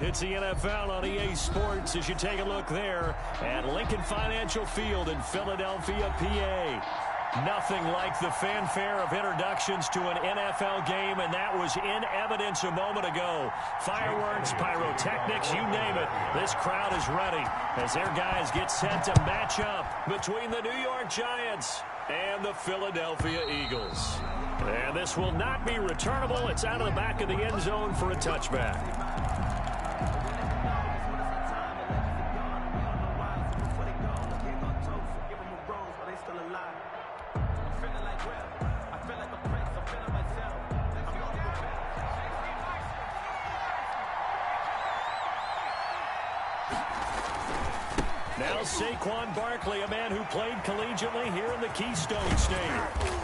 It's the NFL on EA Sports as you take a look there at Lincoln Financial Field in Philadelphia, PA. Nothing like the fanfare of introductions to an NFL game, and that was in evidence a moment ago. Fireworks, pyrotechnics, you name it. This crowd is ready as their guys get set to match up between the New York Giants and the Philadelphia Eagles. And this will not be returnable. It's out of the back of the end zone for a touchback. Now Saquon Barkley, a man who played collegiately here in the Keystone State.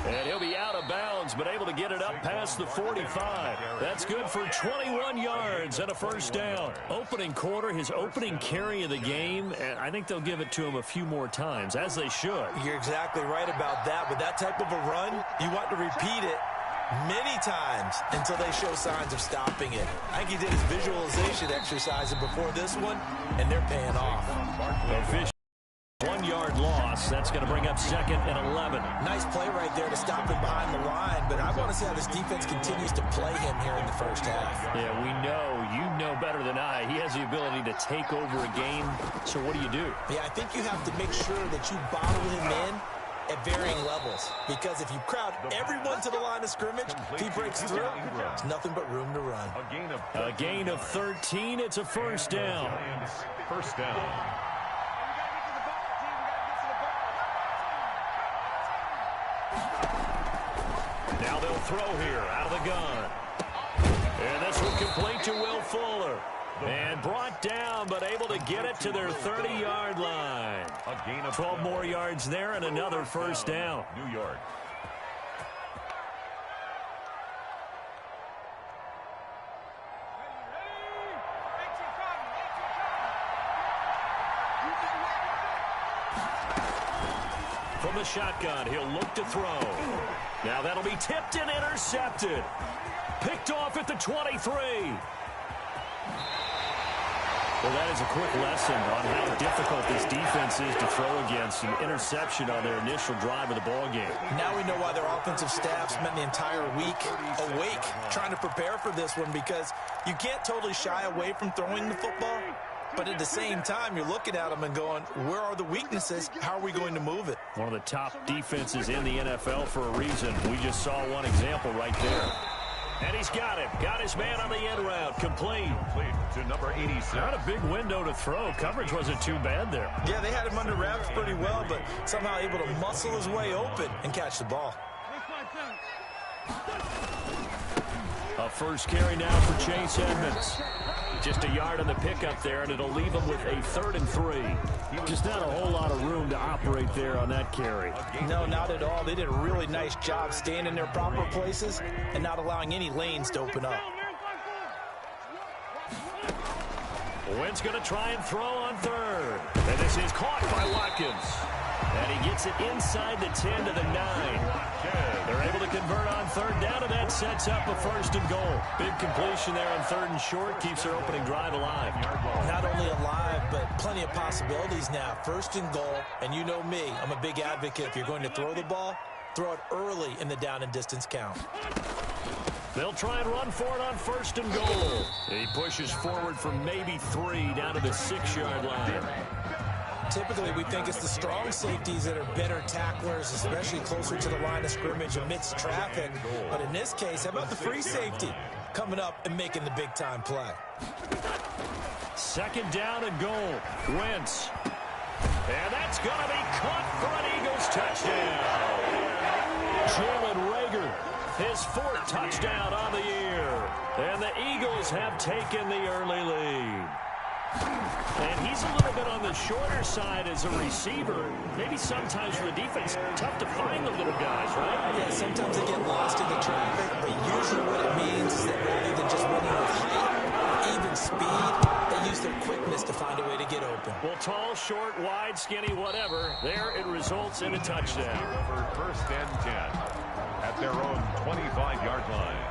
And he'll be out of bounds, but able to get it up past the 45. That's good for 21 yards and a first down. Opening quarter, his opening carry of the game, and I think they'll give it to him a few more times, as they should. You're exactly right about that. With that type of a run, you want to repeat it many times until they show signs of stopping it. I think he did his visualization exercise before this one, and they're paying off. Official 1-yard loss. That's going to bring up 2nd and 11. Nice play right there to stop him behind the line, but I want to see how this defense continues to play him here in the first half. Yeah, we know. You know better than I. He has the ability to take over a game. So what do you do? Yeah, I think you have to make sure that you bottle him in at varying levels, because if you crowd everyone to the line of scrimmage, if he breaks through, there's nothing but room to run. A gain of 13. It's a first down. First down. Now they'll throw here out of the gun. And this one complete to Will Fuller. And brought down, but able to get it to their 30-yard line. A gain of 12 more yards there and another first down. New York. From the shotgun, he'll look to throw. Now that'll be tipped and intercepted. Picked off at the 23. Well, that is a quick lesson on how difficult this defense is to throw against. An interception on their initial drive of the ball game. Now we know why their offensive staff spent the entire week awake trying to prepare for this one, because you can't totally shy away from throwing the football, but at the same time, you're looking at them and going, where are the weaknesses? How are we going to move it? One of the top defenses in the NFL for a reason. We just saw one example right there. And he's got him. Got his man on the end route. Complete. To number 86. Not a big window to throw. Coverage wasn't too bad there. Yeah, they had him under wraps pretty well, but somehow able to muscle his way open and catch the ball. A first carry now for Chase Edmonds. Just a yard on the pickup there, and it'll leave him with a 3rd and 3. Just not a whole lot of room to operate there on that carry. No, not at all. They did a really nice job staying in their proper places and not allowing any lanes to open up. Wentz going to try and throw on 3rd. And this is caught by Watkins. And he gets it inside the 10 to the 9. They're able to convert on 3rd down, and that sets up a 1st and goal. Big completion there on 3rd and short. Keeps their opening drive alive. Not only alive, but plenty of possibilities now. 1st and goal, and you know me. I'm a big advocate. If you're going to throw the ball, throw it early in the down and distance count. They'll try and run for it on 1st and goal. He pushes forward for maybe 3 down to the 6-yard line. Typically, we think it's the strong safeties that are better tacklers, especially closer to the line of scrimmage amidst traffic. But in this case, how about the free safety coming up and making the big-time play? 2nd down and goal. Wentz. And that's going to be caught for an Eagles touchdown. Jalen Reagor, his 4th touchdown on the year. And the Eagles have taken the early lead. And he's a little bit on the shorter side as a receiver. Maybe sometimes for the defense, tough to find the little guys, right? Yeah, sometimes they get lost in the traffic, but usually what it means is that rather than just running with height or even speed, they use their quickness to find a way to get open. Well, tall, short, wide, skinny, whatever. There it results in a touchdown. Over 1st and 10 at their own 25-yard line.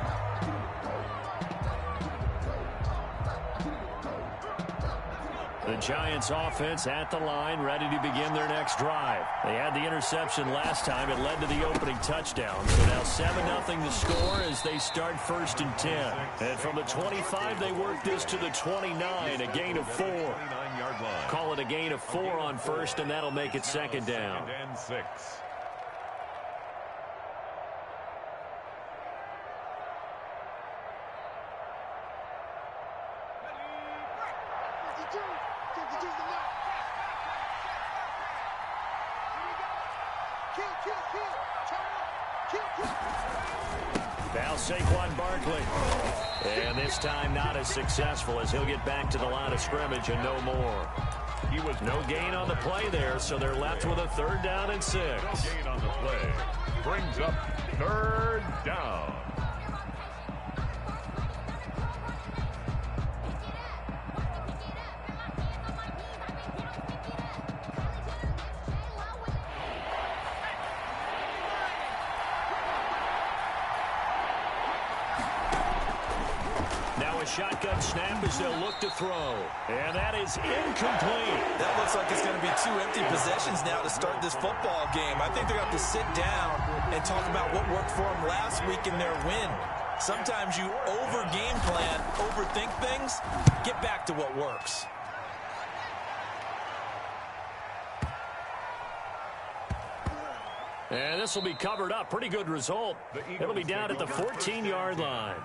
The Giants offense at the line, ready to begin their next drive. They had the interception last time. It led to the opening touchdown. So now 7-0 the score as they start 1st and 10. And from the 25, they work this to the 29, a gain of 4. Call it a gain of 4 on 1st, and that'll make it 2nd down. 2nd and 6. Now Saquon Barkley. And this time not as successful as he'll get back to the line of scrimmage and no more. He was no gain on the play there, so they're left with a 3rd down and 6. No gain on the play. Brings up 3rd down. Shotgun snap as they'll look to throw. And that is incomplete. That looks like it's going to be 2 empty possessions now to start this football game. I think they're going to have to sit down and talk about what worked for them last week in their win. Sometimes you over-game plan, overthink things, get back to what works. And this will be covered up. Pretty good result. It'll be down at the 14-yard line.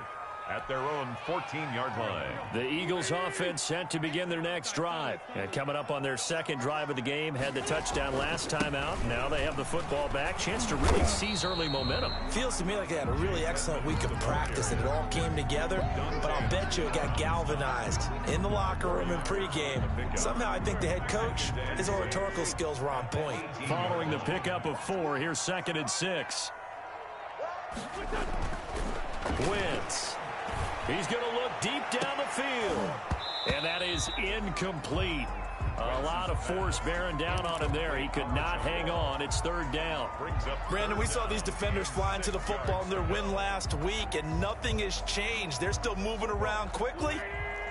At their own 14-yard line. The Eagles offense set to begin their next drive. And coming up on their 2nd drive of the game, had the touchdown last time out. Now they have the football back. Chance to really seize early momentum. Feels to me like they had a really excellent week of practice and it all came together. But I'll bet you it got galvanized in the locker room and pregame. Somehow I think the head coach, his oratorical skills were on point. Following the pickup of 4, here's 2nd and 6. Wentz. He's going to look deep down the field. And that is incomplete. A lot of force bearing down on him there. He could not hang on. It's 3rd down. Brandon, we saw these defenders flying to the football in their win last week, and nothing has changed. They're still moving around quickly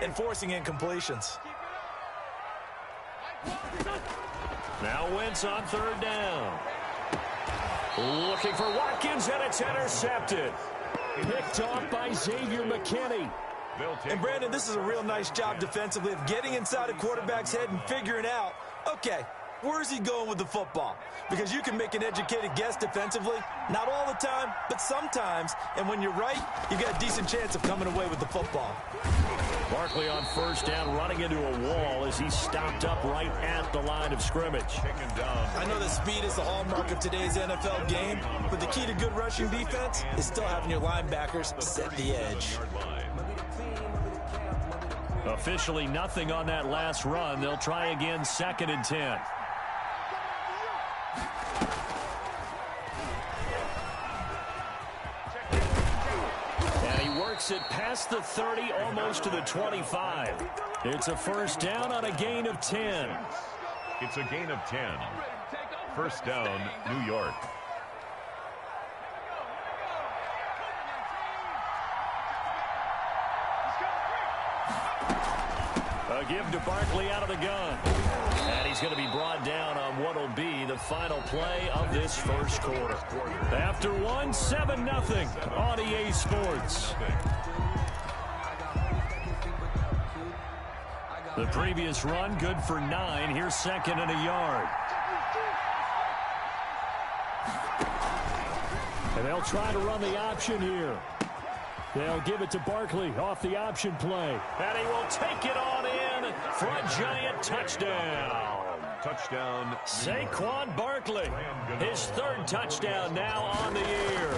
and forcing incompletions. Now Wentz on 3rd down. Looking for Watkins, and it's intercepted. Picked off by Xavier McKinney. And Brandon, this is a real nice job defensively of getting inside a quarterback's head and figuring out, okay, where's he going with the football? Because you can make an educated guess defensively, not all the time, but sometimes. And when you're right, you got a decent chance of coming away with the football. Barkley on 1st down, running into a wall as he stopped up right at the line of scrimmage. I know that speed is the hallmark of today's NFL game, but the key to good rushing defense is still having your linebackers set the edge. Officially nothing on that last run. They'll try again 2nd and 10. It past the 30, almost to the 25. It's a 1st down on a gain of 10. It's a gain of 10. 1st down, New York. A give to Barkley out of the gun. And he's going to be brought down on what will be the final play of this 1st quarter. After 7-0 on EA Sports. The previous run good for 9. Here's 2nd and a yard. And they'll try to run the option here. They'll give it to Barkley off the option play. And he will take it on in for a Giant touchdown. Touchdown. Saquon Barkley, his 3rd touchdown now on the year.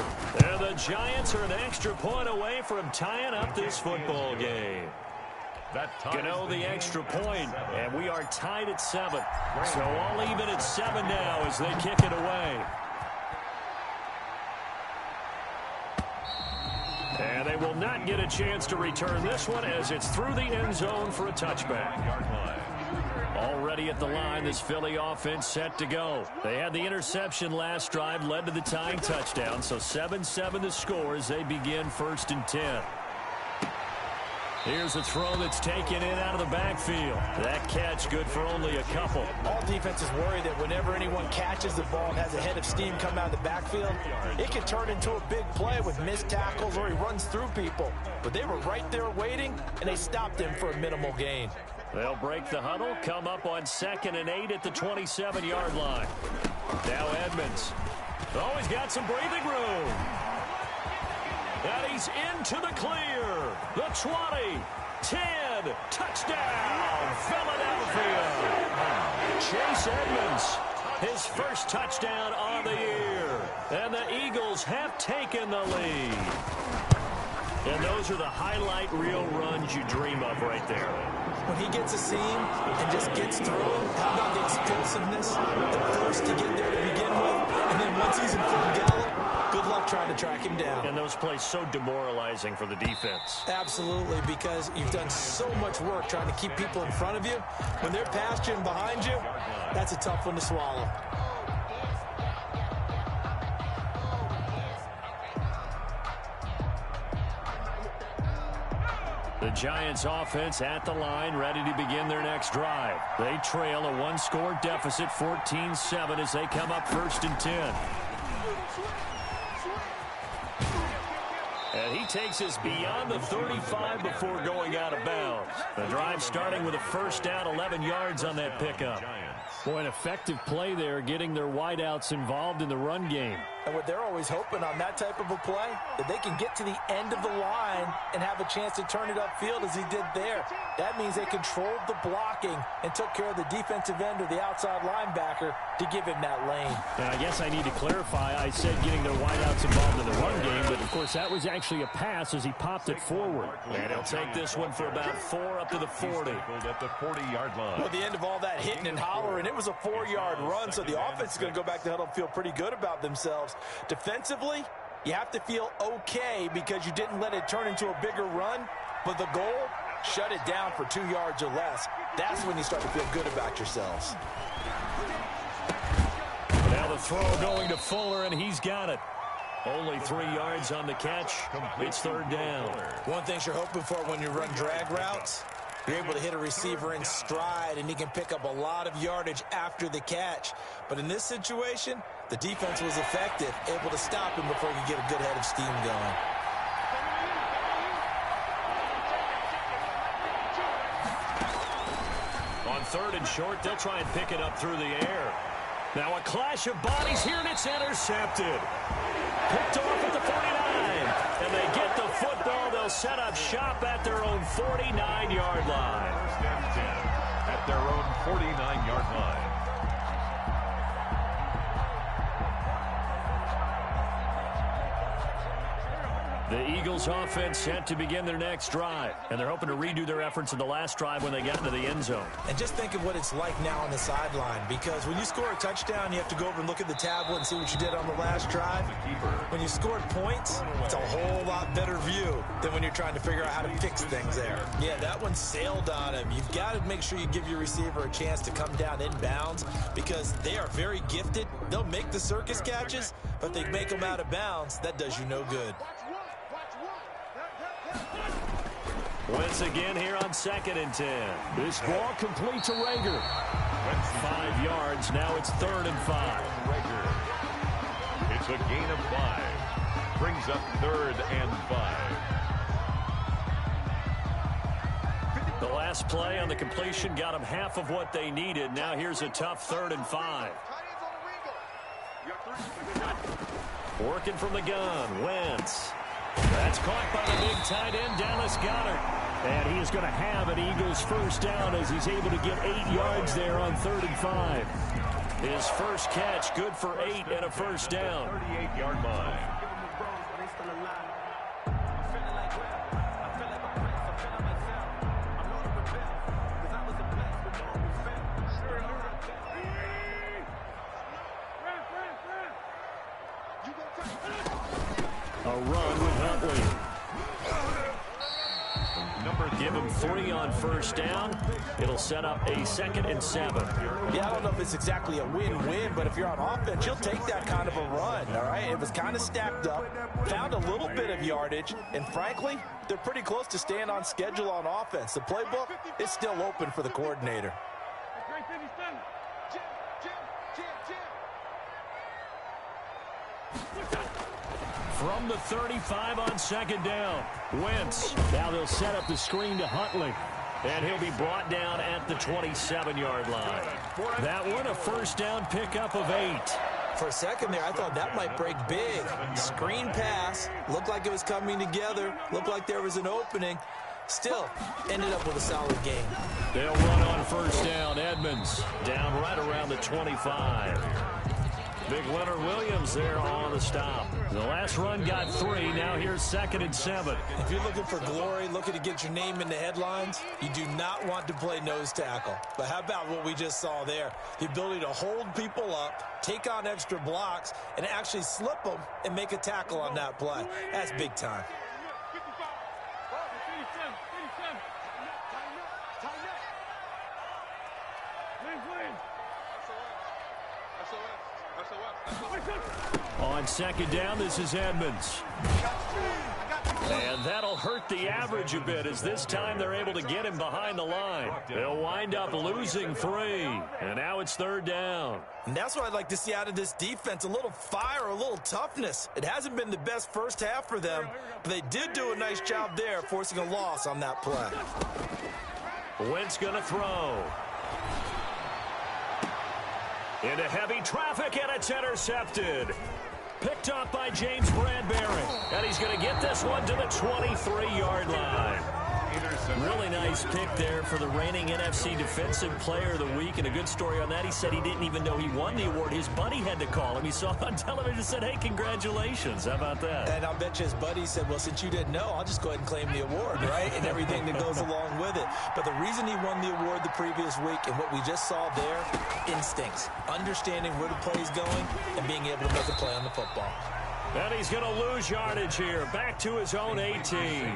And the Giants are an extra point away from tying up this football game. Gano the extra point, and we are tied at 7. So all even at 7 now as they kick it away. And they will not get a chance to return this one as it's through the end zone for a touchback. Already at the line, this Philly offense set to go. They had the interception last drive, led to the tying touchdown. So 7-7 the score as they begin 1st and 10. Here's a throw that's taken in out of the backfield. That catch good for only a couple. All defenses worry that whenever anyone catches the ball and has a head of steam come out of the backfield, it can turn into a big play with missed tackles or he runs through people. But they were right there waiting, and they stopped him for a minimal gain. They'll break the huddle, come up on 2nd and 8 at the 27-yard line. Now Edmonds. Oh, he's got some breathing room. And he's into the clear. The 20, 10, touchdown, Philadelphia. Chase Edmonds, his first touchdown on the year. And the Eagles have taken the lead. And those are the highlight reel runs you dream of right there. When he gets a seam and just gets through him, how about the explosiveness? The force to get there to begin with, and then once he's in full gallop, good luck trying to track him down. And those plays so demoralizing for the defense. Absolutely, because you've done so much work trying to keep people in front of you. When they're past you and behind you, that's a tough one to swallow. The Giants offense at the line, ready to begin their next drive. They trail a one-score deficit, 14-7, as they come up 1st and 10. And he takes us beyond the 35 before going out of bounds. The drive starting with a first down, 11 yards on that pickup. Boy, an effective play there, getting their wideouts involved in the run game. And what they're always hoping on that type of a play, that they can get to the end of the line and have a chance to turn it upfield as he did there. That means they controlled the blocking and took care of the defensive end or the outside linebacker to give him that lane. And I guess I need to clarify, I said getting their wideouts involved in the run game, but of course that was actually a pass as he popped it forward. And he'll take this one for about 4 up to the 40. At the 40-yard line. Well, at the end of all that hitting and hollering, it was a 4-yard run, so the offense is going to go back to the huddle and feel pretty good about themselves. Defensively, you have to feel okay because you didn't let it turn into a bigger run, but the goal, shut it down for 2 yards or less. That's when you start to feel good about yourselves. Now the throw going to Fuller, and he's got it. Only 3 yards on the catch. It's 3rd down. One thing you're hoping for when you run drag routes, you're able to hit a receiver in stride, and he can pick up a lot of yardage after the catch. But in this situation, the defense was effective, able to stop him before he could get a good head of steam going. On 3rd and short, they'll try and pick it up through the air. Now a clash of bodies here, and it's intercepted. Picked off at the 49, and they get the football. They'll set up shop at their own 49-yard line. 1st and 10 at their own 49-yard line. The Eagles offense set to begin their next drive, and they're hoping to redo their efforts in the last drive when they got into the end zone. And just think of what it's like now on the sideline, because when you score a touchdown, you have to go over and look at the tablet and see what you did on the last drive. When you scored points, it's a whole lot better view than when you're trying to figure out how to fix things there. Yeah, that one sailed on him. You've got to make sure you give your receiver a chance to come down inbounds because they are very gifted. They'll make the circus catches, but they make them out of bounds. That does you no good. Once again here on 2nd and 10. This ball complete to Rager. 5 yards. Now it's 3rd and 5. Rager. It's a gain of 5. Brings up 3rd and 5. The last play on the completion got them half of what they needed. Now here's a tough 3rd and 5. Working from the gun. Wentz. That's caught by the big tight end, Dallas Goedert. And he is going to have an Eagles first down as he's able to get 8 yards there on 3rd and 5. His first catch, good for 8 and a first down. 38-yard line. A run with Huntley. Number 3. Give him 3 on first down. It'll set up a 2nd and 7. Yeah, I don't know if it's exactly a win-win, but if you're on offense, you'll take that kind of a run, all right? It was kind of stacked up, found a little bit of yardage, and frankly, they're pretty close to staying on schedule on offense. The playbook is still open for the coordinator. From the 35 on 2nd down, Wentz. Now they'll set up the screen to Huntley, and he'll be brought down at the 27-yard line. That one, a first down pickup of 8. For a second there, I thought that might break big. Screen pass, looked like it was coming together, looked like there was an opening. Still, ended up with a solid game. They'll run on first down. Edmonds down right around the 25. Big Leonard Williams there on the stop. The last run got 3. Now here's 2nd and 7. If you're looking for glory, looking to get your name in the headlines, you do not want to play nose tackle. But how about what we just saw there? The ability to hold people up, take on extra blocks, and actually slip them and make a tackle on that play. That's big time. On 2nd down, this is Edmonds. And that'll hurt the average a bit, as this time they're able to get him behind the line. They'll wind up losing 3. And now it's 3rd down. And that's what I'd like to see out of this defense, a little fire, a little toughness. It hasn't been the best first half for them, but they did do a nice job there, forcing a loss on that play. Wentz going to throw. Into heavy traffic, and it's intercepted. Picked off by James Bradbury. And he's going to get this one to the 23-yard line. Really nice pick there for the reigning NFC Defensive Player of the Week. And a good story on that, he said he didn't even know he won the award. His buddy had to call him. He saw it on television and said, hey, congratulations. How about that? And I'll bet you his buddy said, well, since you didn't know, I'll just go ahead and claim the award, right? And everything that goes along with it. But the reason he won the award the previous week and what we just saw there, instincts, understanding where the play is going and being able to make a play on the football. And he's going to lose yardage here, back to his own 18.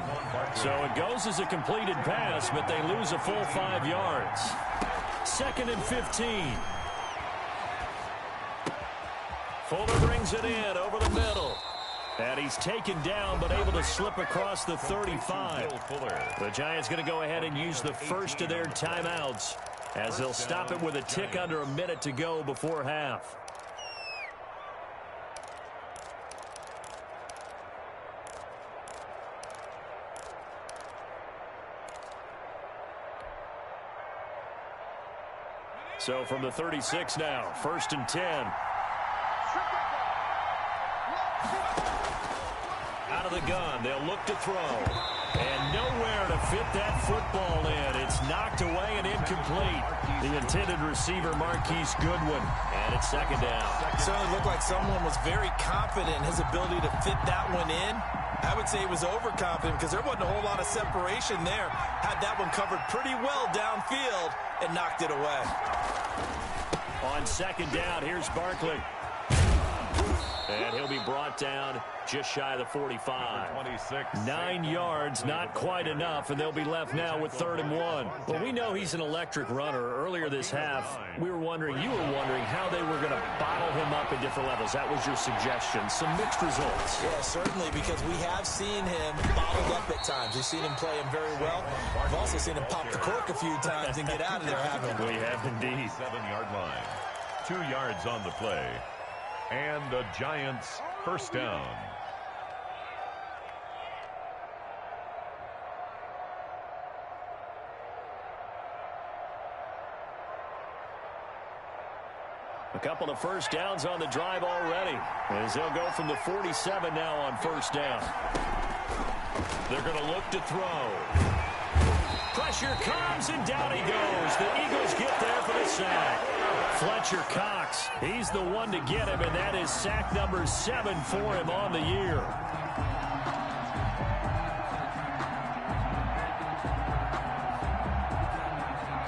So it goes as a completed pass, but they lose a full 5 yards. 2nd and 15. Fuller brings it in over the middle. And he's taken down, but able to slip across the 35. The Giants going to go ahead and use the first of their timeouts, as they'll stop it with a tick under a minute to go before half. So from the 36 now, 1st and 10. Out of the gun, they'll look to throw. And nowhere to fit that football in. It's knocked away and incomplete. The intended receiver, Marquise Goodwin. And it's 2nd down. It certainly looked like someone was very confident in his ability to fit that one in. I would say he was overconfident because there wasn't a whole lot of separation there. Had that one covered pretty well downfield and knocked it away. On 2nd down, here's Barkley. And he'll be brought down just shy of the 45. 9 yards, not quite enough, and they'll be left now with 3rd and 1. Well, we know he's an electric runner. Earlier this half, you were wondering how they were going to bottle him up at different levels. That was your suggestion. Some mixed results. Yeah, certainly, because we have seen him bottled up at times. We've seen him play him very well. We've also seen him pop the cork a few times and get out of there, haven't we? We have indeed. 7-yard line. 2 yards on the play. And the Giants first down. A couple of first downs on the drive already, as they'll go from the 47 now on 1st down. They're going to look to throw. Pressure comes, and down he goes. The Eagles get there for the sack. Fletcher Cox, he's the one to get him, and that is sack number 7 for him on the year.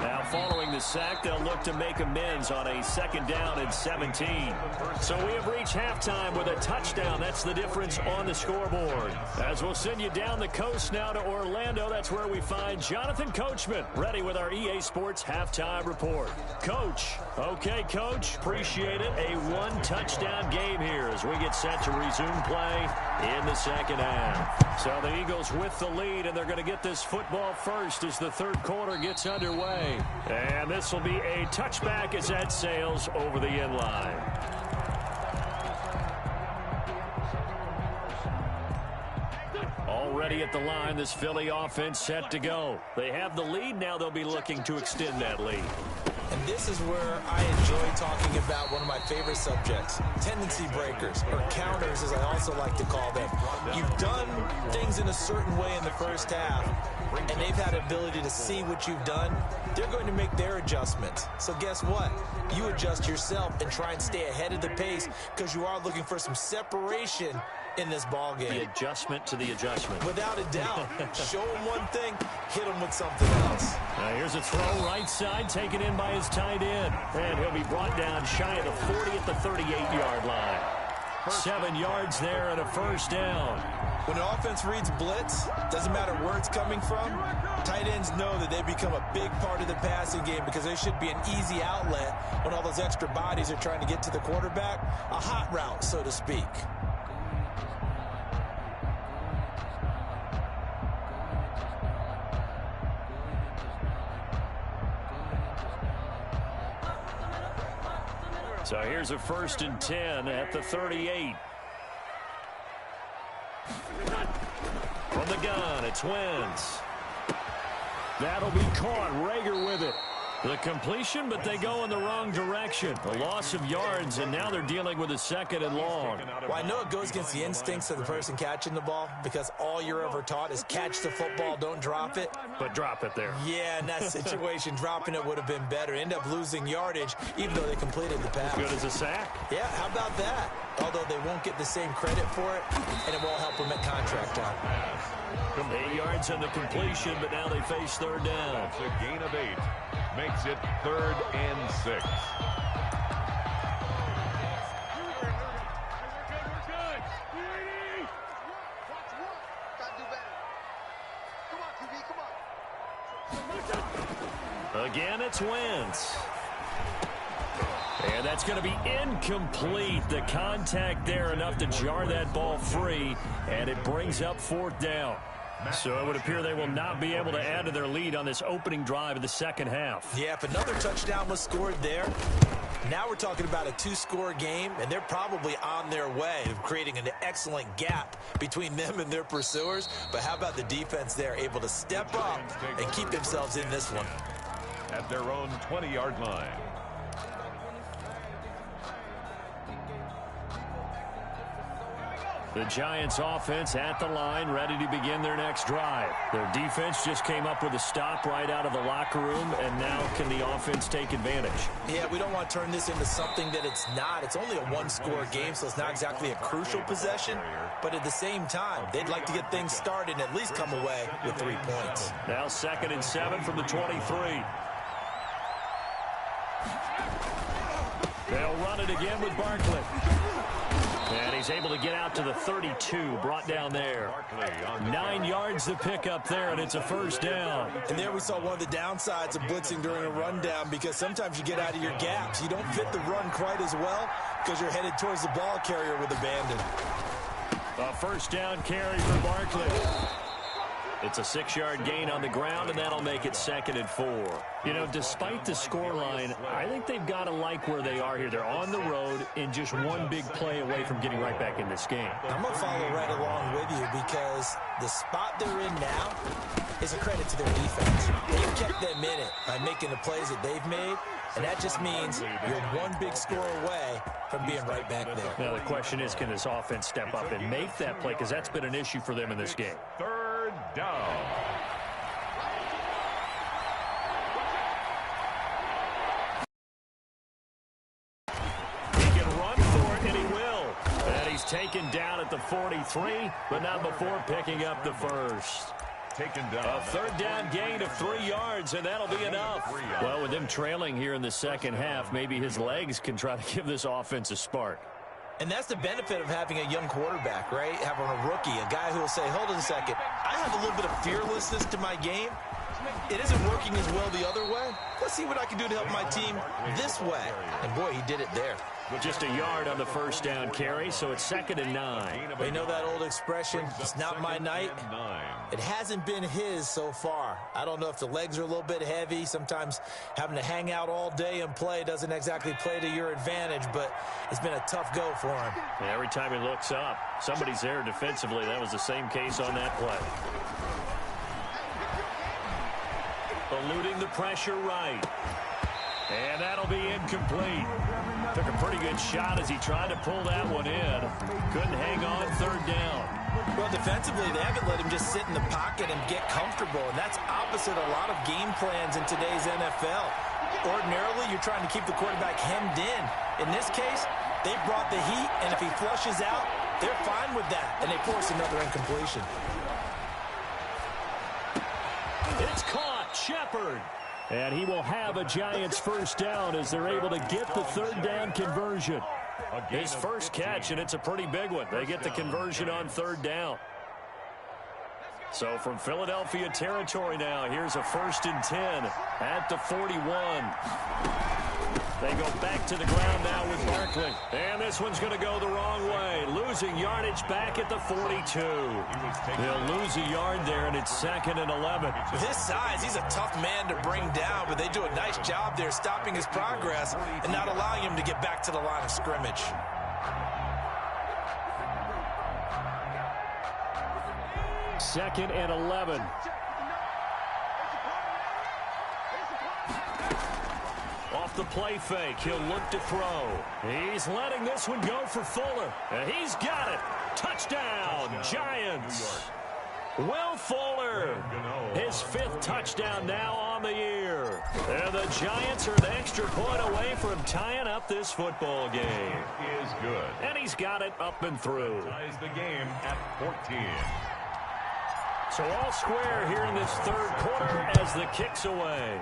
Now following the sack, they'll look to make amends on a 2nd down and 17. So we have reached halftime with a touchdown. That's the difference on the scoreboard. As we'll send you down the coast now to Orlando, that's where we find Jonathan Coachman, ready with our EA Sports halftime report. Coach. Okay, Coach. Appreciate it. A one-touchdown game here as we get set to resume play in the 2nd half. So the Eagles with the lead, and they're going to get this football first as the 3rd quarter gets underway. And this will be a touchback as that sails over the end line. Already at the line, this Philly offense set to go. They have the lead. Now they'll be looking to extend that lead. And this is where I enjoy talking about one of my favorite subjects, tendency breakers, or counters as I also like to call them. You've done things in a certain way in the first half, and they've had the ability to see what you've done. They're going to make their adjustments. So guess what? You adjust yourself and try and stay ahead of the pace because you are looking for some separation in this ball game. The adjustment to the adjustment. Without a doubt. Show him one thing, hit him with something else. Now here's a throw right side, taken in by his tight end. And he'll be brought down shy of the 40 at the 38-yard line. 7 yards there and a 1st down. When the offense reads blitz, doesn't matter where it's coming from, tight ends know that they become a big part of the passing game because they should be an easy outlet when all those extra bodies are trying to get to the quarterback. A hot route, so to speak. So here's a 1st and 10 at the 38. From the gun, it's Wentz. That'll be caught. Rager with it. The completion, but they go in the wrong direction. A loss of yards, and now they're dealing with a 2nd and long. Well, I know it goes against the instincts of the person catching the ball because all you're ever taught is catch the football, don't drop it. But drop it there. Yeah, in that situation, dropping it would have been better. End up losing yardage, even though they completed the pass. As good as a sack? Yeah, how about that? Although they won't get the same credit for it, and it won't help them at contract time. 8 yards on the completion, but now they face 3rd down. That's a gain of 8. Makes it 3rd and 6. Again, it's Wentz. And that's going to be incomplete. The contact there enough to jar that ball free, and it brings up 4th down. So it would appear they will not be able to add to their lead on this opening drive of the 2nd half. Yeah, if another touchdown was scored there, now we're talking about a 2-score game, and they're probably on their way of creating an excellent gap between them and their pursuers. But how about the defense there, able to step up and keep themselves in this one? At their own 20-yard line. The Giants offense at the line, ready to begin their next drive. Their defense just came up with a stop right out of the locker room, and now can the offense take advantage? Yeah, we don't want to turn this into something that it's not. It's only a 1-score game, so it's not exactly a crucial possession. But at the same time, they'd like to get things started and at least come away with 3 points. Now 2nd and 7 from the 23. They'll run it again with Barkley. And he's able to get out to the 32, brought down there. 9 yards to pick up there, and it's a 1st down. And there we saw one of the downsides of blitzing during a rundown because sometimes you get out of your gaps. You don't fit the run quite as well because you're headed towards the ball carrier with abandon. A 1st down carry for Barkley. It's a 6-yard gain on the ground, and that'll make it 2nd and 4. You know, despite the scoreline, I think they've got to like where they are here. They're on the road and just one big play away from getting right back in this game. I'm going to follow right along with you because the spot they're in now is a credit to their defense. They've kept them in it by making the plays that they've made, and that just means you're one big score away from being right back there. Now, the question is, can this offense step up and make that play? Because that's been an issue for them in this game. 3rd down. He can run for it, and he will. And he's taken down at the 43, but not before picking up the 1st. taken down. A third down gain of 3 yards, and that'll be enough. Well, with them trailing here in the second half, maybe his legs can try to give this offense a spark. And that's the benefit of having a young quarterback, right? Having a rookie, a guy who will say, hold on a second, I have a little bit of fearlessness to my game. It isn't working as well the other way. Let's see what I can do to help my team this way. And, boy, he did it there. Just a yard on the first down carry, so it's 2nd and 9. They know that old expression, it's not my night. It hasn't been his so far. I don't know if the legs are a little bit heavy. Sometimes having to hang out all day and play doesn't exactly play to your advantage, but it's been a tough go for him. Yeah, every time he looks up, somebody's there defensively. That was the same case on that play. Eluding the pressure right. And that'll be incomplete. Took a pretty good shot as he tried to pull that one in. Couldn't hang on 3rd down. Well, defensively, they haven't let him just sit in the pocket and get comfortable, and that's opposite a lot of game plans in today's NFL. Ordinarily, you're trying to keep the quarterback hemmed in. In this case, they brought the heat, and if he flushes out, they're fine with that, and they force another incompletion. It's caught. Shepard. And he will have a Giants first down as they're able to get the 3rd down conversion. His first catch, and it's a pretty big one. They get the conversion on 3rd down. So from Philadelphia territory now, here's a 1st and 10 at the 41. They go back to the ground now with Barkley. And this one's going to go the wrong way. Losing yardage back at the 42. They'll lose a yard there, and it's 2nd and 11. With his size, he's a tough man to bring down, but they do a nice job there stopping his progress and not allowing him to get back to the line of scrimmage. Second and 11. Off the play fake, he'll look to throw. He's letting this one go for Fuller. And he's got it. Touchdown, Giants. Will Fuller, his 5th touchdown now on the year. And the Giants are an extra point away from tying up this football game. Is good. And he's got it up and through. Ties the game at 14. So all square here in this 3rd quarter as the kick's away.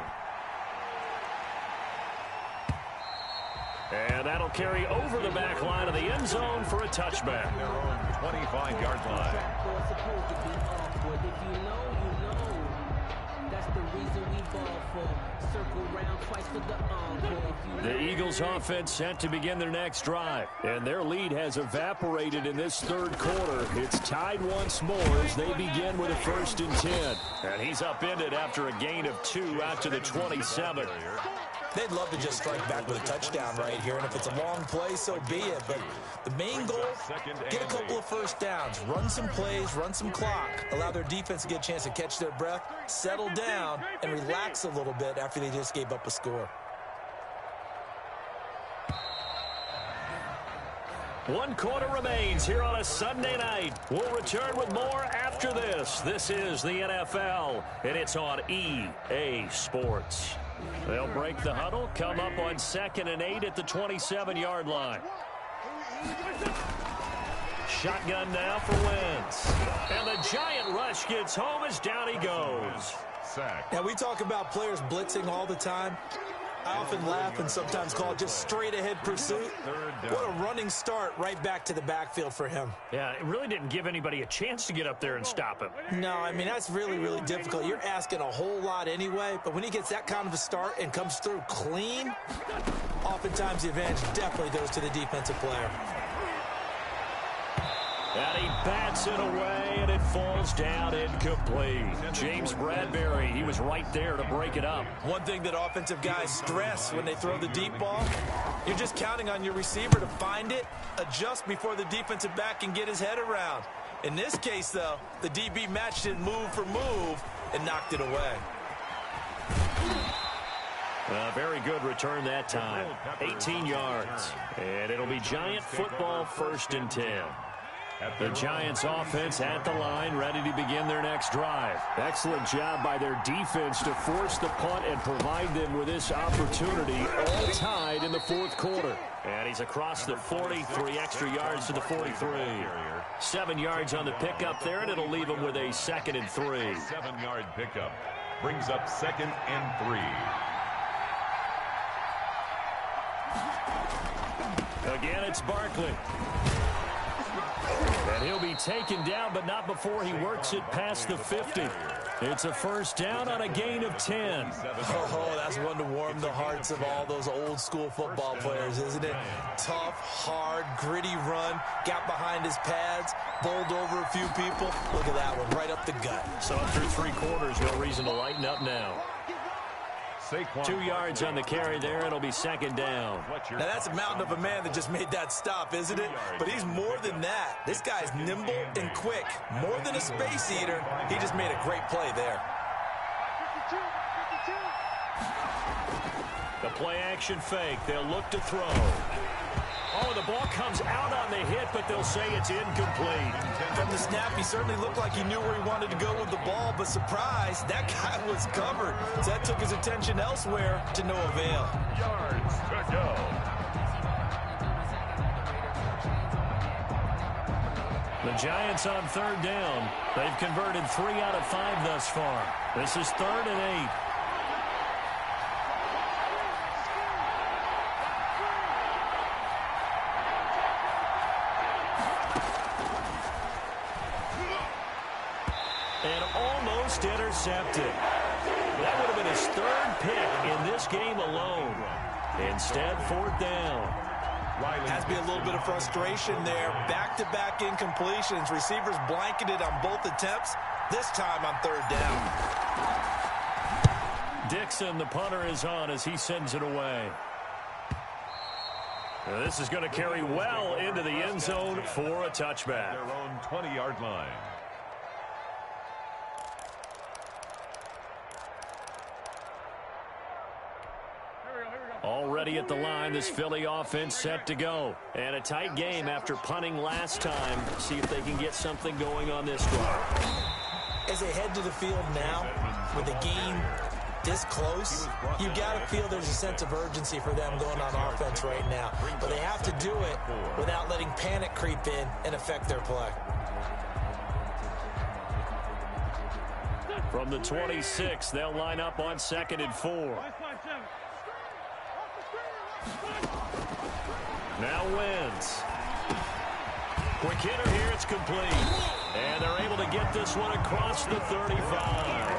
And that'll carry over the back line of the end zone for a touchback. Their own 25-yard line. The Eagles offense set to begin their next drive, and their lead has evaporated in this 3rd quarter. It's tied once more as they begin with a 1st and 10. And he's upended after a gain of 2 out to the 27. They'd love to just strike back with a touchdown right here, and if it's a long play, so be it. But the main goal, get a couple of first downs, run some plays, run some clock, allow their defense to get a chance to catch their breath, settle down, and relax a little bit after they just gave up a score. One quarter remains here on a Sunday night. We'll return with more after this. This is the NFL, and it's on EA Sports. They'll break the huddle, come up on 2nd and 8 at the 27-yard line. Shotgun now for Wentz. And the giant rush gets home as down he goes. Now, we talk about players blitzing all the time. I often laugh and sometimes call it just straight-ahead pursuit. What a running start right back to the backfield for him. Yeah, it really didn't give anybody a chance to get up there and stop him. No, I mean, that's really, really difficult. You're asking a whole lot anyway, but when he gets that kind of a start and comes through clean, oftentimes the advantage definitely goes to the defensive player. And he bats it away, and it falls down incomplete. James Bradbury, he was right there to break it up. One thing that offensive guys stress when they throw the deep ball, you're just counting on your receiver to find it, adjust before the defensive back can get his head around. In this case, though, the DB matched it move for move and knocked it away. A very good return that time. 18 yards. And it'll be Giant football 1st and 10. The Giants offense at the line, ready to begin their next drive. Excellent job by their defense to force the punt and provide them with this opportunity, all tied in the fourth quarter. And he's across the 40, 3 extra yards to the 43. 7 yards on the pickup there, and it'll leave him with a 2nd and 3. 7-yard pickup brings up 2nd and 3. Again, it's Barkley. And he'll be taken down, but not before he works it past the 50. It's a first down on a gain of 10. Oh, that's one to warm the hearts of all those old-school football players, isn't it? Tough, hard, gritty run, got behind his pads, bowled over a few people. Look at that one, right up the gut. So after 3 quarters, no reason to lighten up now. 2 yards on the carry there. It'll be 2nd down. Now, that's a mountain of a man that just made that stop, isn't it? But he's more than that. This guy's nimble and quick. More than a space eater, he just made a great play there. The play-action fake. They'll look to throw. Oh, the ball comes out on the hit, but they'll say it's incomplete. From the snap, he certainly looked like he knew where he wanted to go with the ball, but surprise, that guy was covered. So that took his attention elsewhere to no avail. Yards to go. The Giants on 3rd down. They've converted 3 out of 5 thus far. This is 3rd and 8. And almost intercepted. That would have been his 3rd pick in this game alone. Instead, 4th down. Has to be a little bit of frustration there. Back-to-back incompletions. Receivers blanketed on both attempts. This time on 3rd down. Dixon, the punter, is on as he sends it away. Now, this is going to carry well into the end zone for a touchback. Their own 20-yard line. Already at the line, this Philly offense set to go. And a tight game after punting last time. See if they can get something going on this drive. As they head to the field now, with the game this close, you got to feel there's a sense of urgency for them going on offense right now. But they have to do it without letting panic creep in and affect their play. From the 26, they'll line up on 2nd and 4. Now Wentz. Quick hitter here, it's complete. And they're able to get this one across the 35.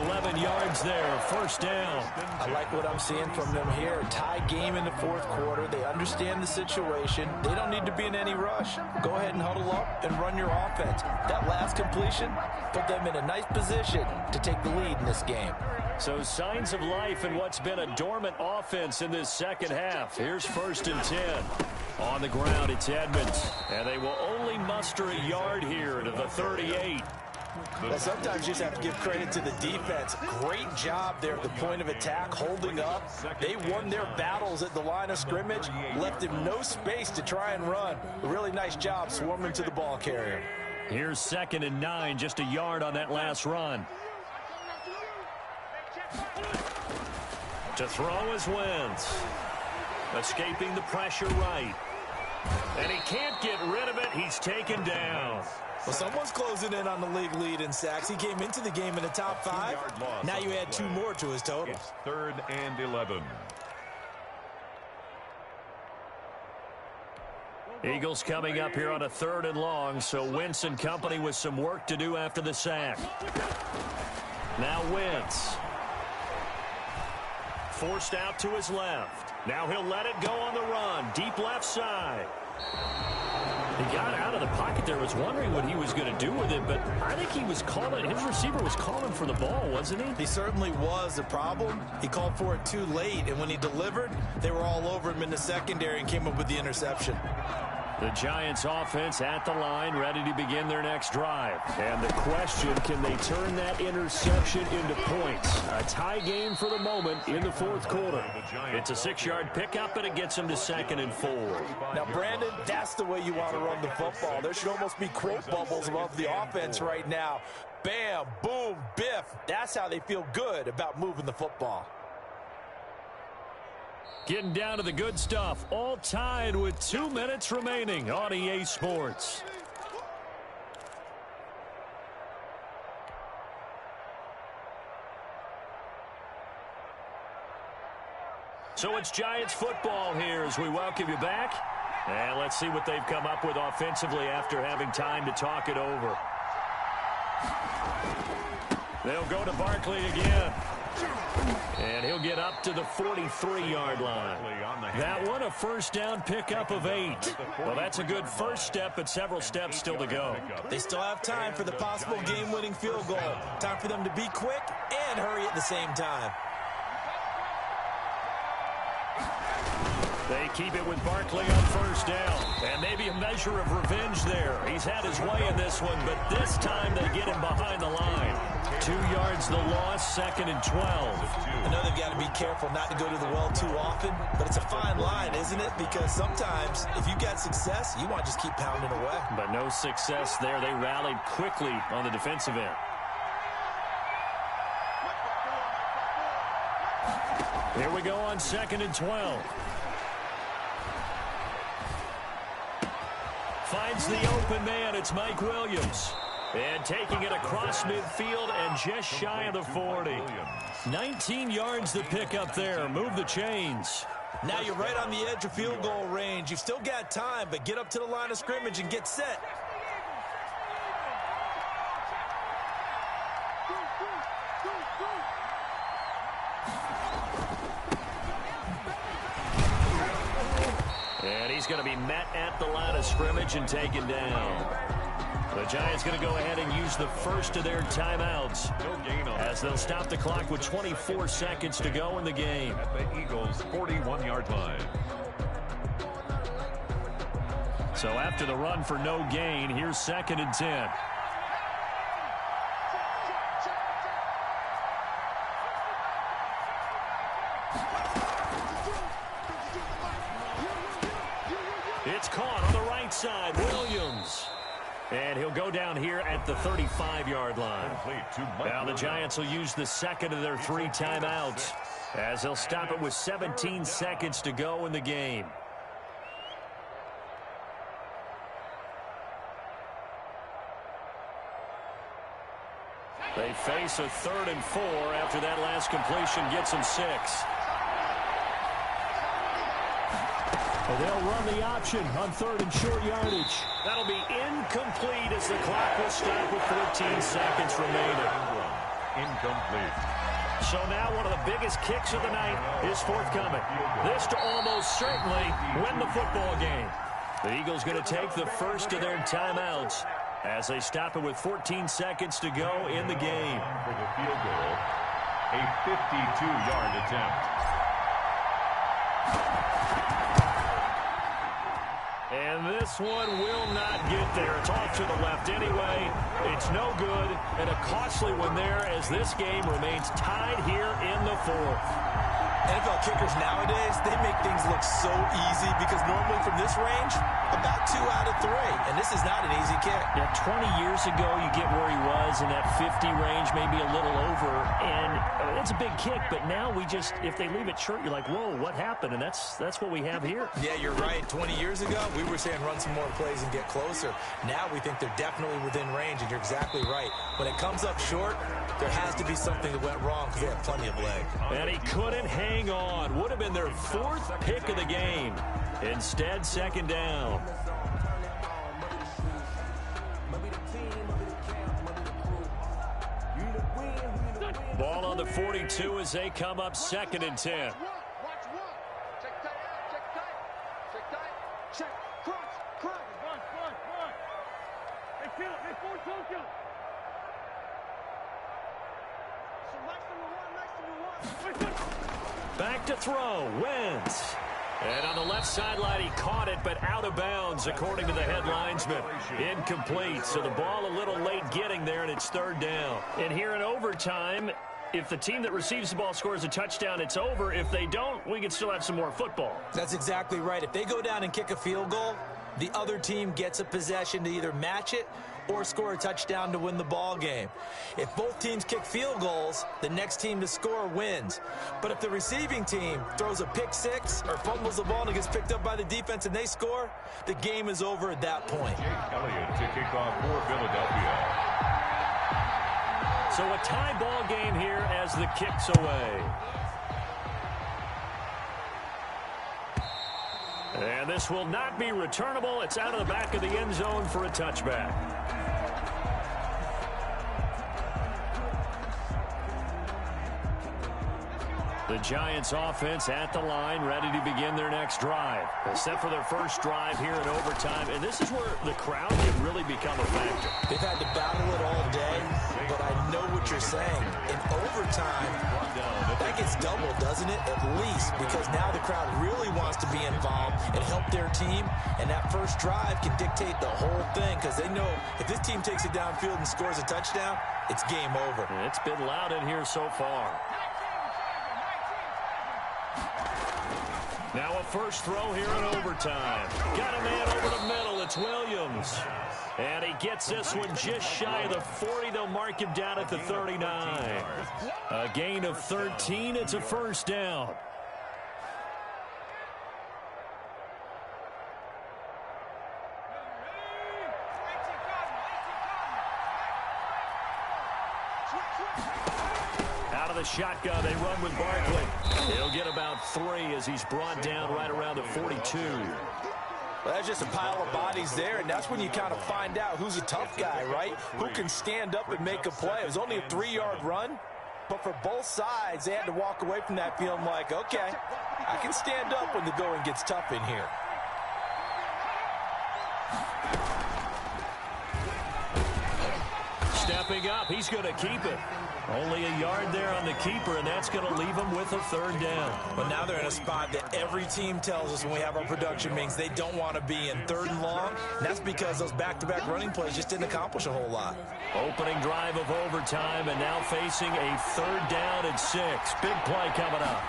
11 yards there, first down. I like what I'm seeing from them here. Tie game in the 4th quarter. They understand the situation. They don't need to be in any rush. Go ahead and huddle up and run your offense. That last completion put them in a nice position to take the lead in this game. So signs of life in what's been a dormant offense in this second half. Here's 1st and 10. On the ground, it's Edmonds. And they will only muster a yard here to the 38. Well, sometimes you just have to give credit to the defense. Great job there at the point of attack, holding up. They won their battles at the line of scrimmage, left him no space to try and run. A really nice job swarming to the ball carrier. Here's 2nd and 9, just a yard on that last run. To throw is Wentz. Escaping the pressure right. And he can't get rid of it. He's taken down. Well, someone's closing in on the league lead in sacks. He came into the game in the top 5. Now you add 2 more to his total. It's 3rd and 11. Eagles coming up here on a 3rd and long, so Wentz and company with some work to do after the sack. Now Wentz. Forced out to his left. Now he'll let it go on the run. Deep left side. He got out of the pocket there, was wondering what he was going to do with it, but I think he was calling, his receiver was calling for the ball, wasn't he? He certainly was. The problem, he called for it too late, and when he delivered, they were all over him in the secondary and came up with the interception. The Giants offense at the line, ready to begin their next drive. And the question, can they turn that interception into points? A tie game for the moment in the fourth quarter. It's a 6-yard pickup, and it gets them to 2nd and 4. Now, Brandon, that's the way you want to run the football. There should almost be quote bubbles above the offense right now. Bam, boom, biff. That's how they feel good about moving the football. Getting down to the good stuff, all tied with 2 minutes remaining on EA Sports. So it's Giants football here as we welcome you back. And let's see what they've come up with offensively after having time to talk it over. They'll go to Barkley again. And he'll get up to the 43-yard line. That one, a first down pickup of 8. Well, that's a good first step, but several steps still to go. They still have time for the possible game-winning field goal. Time for them to be quick and hurry at the same time. They keep it with Barkley on first down. And maybe a measure of revenge there. He's had his way in this one, but this time they get him behind the line. 2 yards the loss, 2nd and 12. I know they've got to be careful not to go to the well too often, but it's a fine line, isn't it? Because sometimes if you got success, you want to just keep pounding away. But no success there. They rallied quickly on the defensive end. Here we go on 2nd and 12. Finds the open man. It's Mike Williams. And taking it across midfield and just shy of the 40. 19 yards to pick up there. Move the chains. Now you're right on the edge of field goal range. You've still got time, but get up to the line of scrimmage and get set. And he's going to be met at the line of scrimmage and taken down. The Giants going to go ahead and use the first of their timeouts as they'll stop the clock with 24 seconds to go in the game. At the Eagles' 41-yard line. So after the run for no gain, here's 2nd and 10. It's caught on the right side. Williams. And he'll go down here at the 35-yard line. Now the Giants will use the second of their 3 timeouts as they'll stop it with 17 seconds to go in the game. They face a 3rd and 4 after that last completion gets them 6. Well, they'll run the option on 3rd and short yardage. That'll be incomplete as the clock will stop with 14 seconds remaining. Incomplete. So now one of the biggest kicks of the night is forthcoming. This to almost certainly win the football game. The Eagles going to take the first of their timeouts as they stop it with 14 seconds to go in the game. For the field goal, a 52-yard attempt. And this one will not get there. It's off to the left anyway. It's no good, and a costly one there as this game remains tied here in the 4th. NFL kickers nowadays, they make things look so easy because normally from this range, about 2 out of 3. And this is not an easy kick. Yeah, 20 years ago, you get where he was in that 50 range, maybe a little over. And it's a big kick, but now we just, if they leave it short, you're like, whoa, what happened? And that's what we have here. Yeah, you're right. 20 years ago, we were saying run some more plays and get closer. Now we think they're definitely within range, and you're exactly right. When it comes up short, there has to be something that went wrong because they have plenty of leg. And he couldn't hang on. Would have been their 4th pick of the game. Instead, 2nd down. Ball on the 42 as they come up 2nd and 10. Watch one. Check tight, check tight. Check tight. Check. Cross. Run. Hey, kill it. Hey, forward, don't kill it. So nice number one. Back to throw. Wentz. And on the left sideline, he caught it, but out of bounds, according to the head linesman. Incomplete, so the ball a little late getting there, and it's third down. And here in overtime, if the team that receives the ball scores a touchdown, it's over. If they don't, we can still have some more football. That's exactly right. If they go down and kick a field goal, the other team gets a possession to either match it or score a touchdown to win the ball game. If both teams kick field goals, the next team to score wins. But if the receiving team throws a pick six or fumbles the ball and it gets picked up by the defense and they score, the game is over at that point. Elliott to kick off for Philadelphia. So a tie ball game here as the kick's away. And this will not be returnable. It's out of the back of the end zone for a touchback. The Giants offense at the line, ready to begin their next drive. Set for their first drive here in overtime. And this is where the crowd can really become a factor. They've had to battle it all day, but I know what you're saying. In overtime, that gets doubled, doesn't it? At least, because now the crowd really wants to be involved and help their team. And that first drive can dictate the whole thing, because they know if this team takes it downfield and scores a touchdown, it's game over. And it's been loud in here so far. Now a first throw here in overtime. Got a man over the middle. It's Williams. And he gets this one just shy of the 40. They'll mark him down at the 39. A gain of 13. It's a first down. Out of the shotgun, they run with Barkley. He'll get about 3 as he's brought down right around the 42. Well, that's just a pile of bodies there, and that's when you kind of find out who's a tough guy, right? Who can stand up and make a play. It was only a 3-yard run, but for both sides, they had to walk away from that feeling like, okay, I can stand up when the going gets tough in here. Stepping up, he's going to keep it. Only a yard there on the keeper, and that's going to leave him with a third down. But now they're in a spot that every team tells us when we have our production meetings they don't want to be in, third and long. And that's because those back-to-back running plays just didn't accomplish a whole lot. Opening drive of overtime, and now facing a third down and 6. Big play coming up.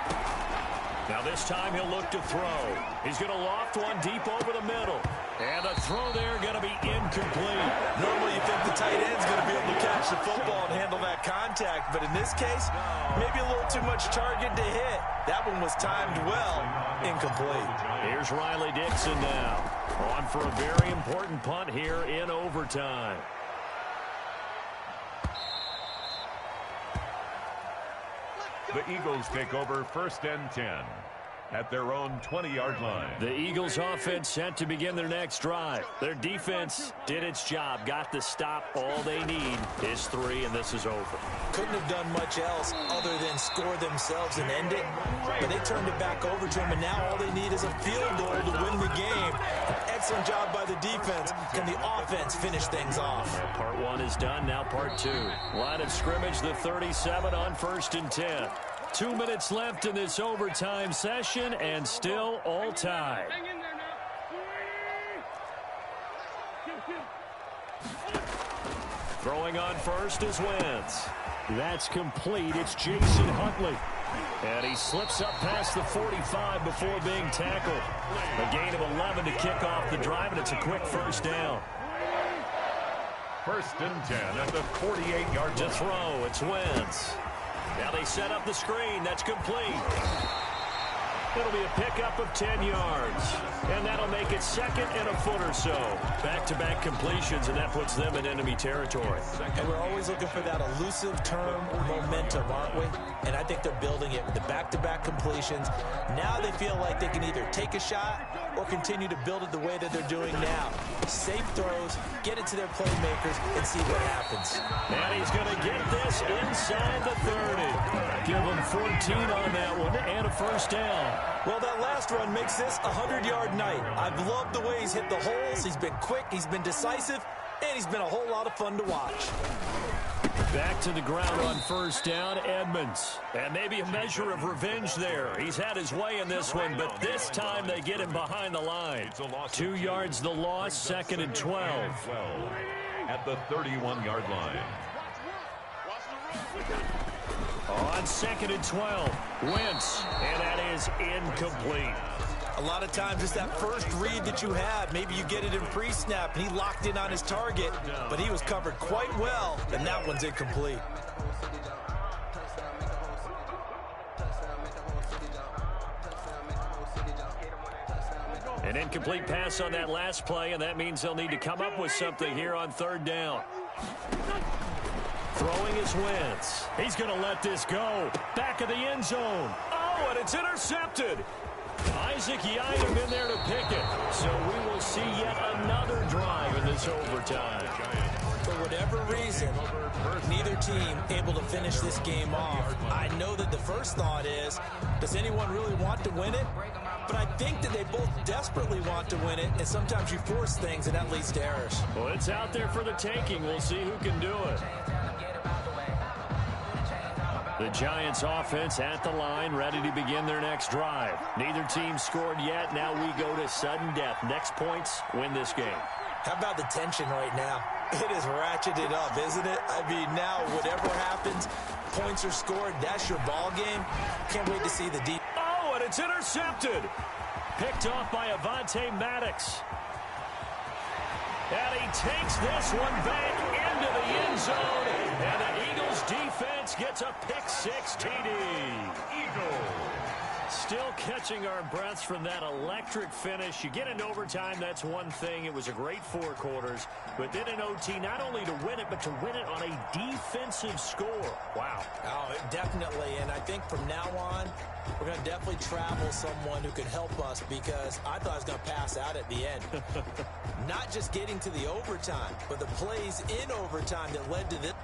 Now this time he'll look to throw. He's going to loft one deep over the middle. And the throw there going to be incomplete. Normally you think the tight end's going to be able to catch the football and handle that contact. But in this case, maybe a little too much target to hit. That one was timed well. Incomplete. Here's Riley Dixon now. On for a very important punt here in overtime. The Eagles take over 1st and 10 at their own 20-yard line. The Eagles offense set to begin their next drive. Their defense did its job, got the stop. All they need is 3, and this is over. Couldn't have done much else other than score themselves and end it. But they turned it back over to them, and now all they need is a field goal to win the game. An excellent job by the defense. Can the offense finish things off? Part 1 is done, now part 2. Line of scrimmage, the 37 on 1st and 10. 2 minutes left in this overtime session, and still all tied. Hang in there now. Throwing on first is Wentz. That's complete. It's Jason Huntley. And he slips up past the 45 before being tackled. A gain of 11 to kick off the drive, and it's a quick first down. 1st and 10 at the 48-yard line. To throw, it's Wentz. Now they set up the screen. That's complete. It'll be a pickup of 10 yards. And that'll make it 2nd and a foot or so. Back-to-back completions, and that puts them in enemy territory. And we're always looking for that elusive term momentum, aren't we? And I think they're building it with the back-to-back completions. Now they feel like they can either take a shot or continue to build it the way that they're doing now. Safe throws, get it to their playmakers, and see what happens. And he's going to get this inside the 30. Give him 14 on that one and a first down. Well, that last run makes this a 100-yard night. I've loved the way he's hit the holes. He's been quick, he's been decisive, and he's been a whole lot of fun to watch. Back to the ground on first down, Edmonds. And maybe a measure of revenge there. He's had his way in this one, but this time they get him behind the line. 2 yards the loss, 2nd and 12. At the 31-yard line. On 2nd and 12, Wentz, and that is incomplete. A lot of times it's that first read that you have. Maybe you get it in pre-snap, and he locked in on his target, but he was covered quite well, and that one's incomplete. An incomplete pass on that last play, and that means they'll need to come up with something here on 3rd down. Throwing is Wentz. He's going to let this go. Back of the end zone. Oh, and it's intercepted. Isaac Yiadom in there to pick it. So we will see yet another drive in this overtime. For whatever reason, neither team able to finish this game off. I know that the first thought is, does anyone really want to win it? But I think that they both desperately want to win it, and sometimes you force things, and that leads to errors. Well, it's out there for the taking. We'll see who can do it. The Giants offense at the line, ready to begin their next drive. Neither team scored yet. Now we go to sudden death. Next points win this game. How about the tension right now? It is ratcheted up, isn't it? I mean, now whatever happens, points are scored. That's your ball game. Can't wait to see the deep. Oh, and it's intercepted. Picked off by Avonte Maddox. And he takes this one back into the end zone. And the Eagles defense gets a pick-6 TD. Eagles. Still catching our breaths from that electric finish. You get into overtime, that's one thing. It was a great 4 quarters. But then in OT, not only to win it, but to win it on a defensive score. Wow. Oh, definitely. And I think from now on, we're going to definitely travel someone who can help us, because I thought I was going to pass out at the end. Not just getting to the overtime, but the plays in overtime that led to this.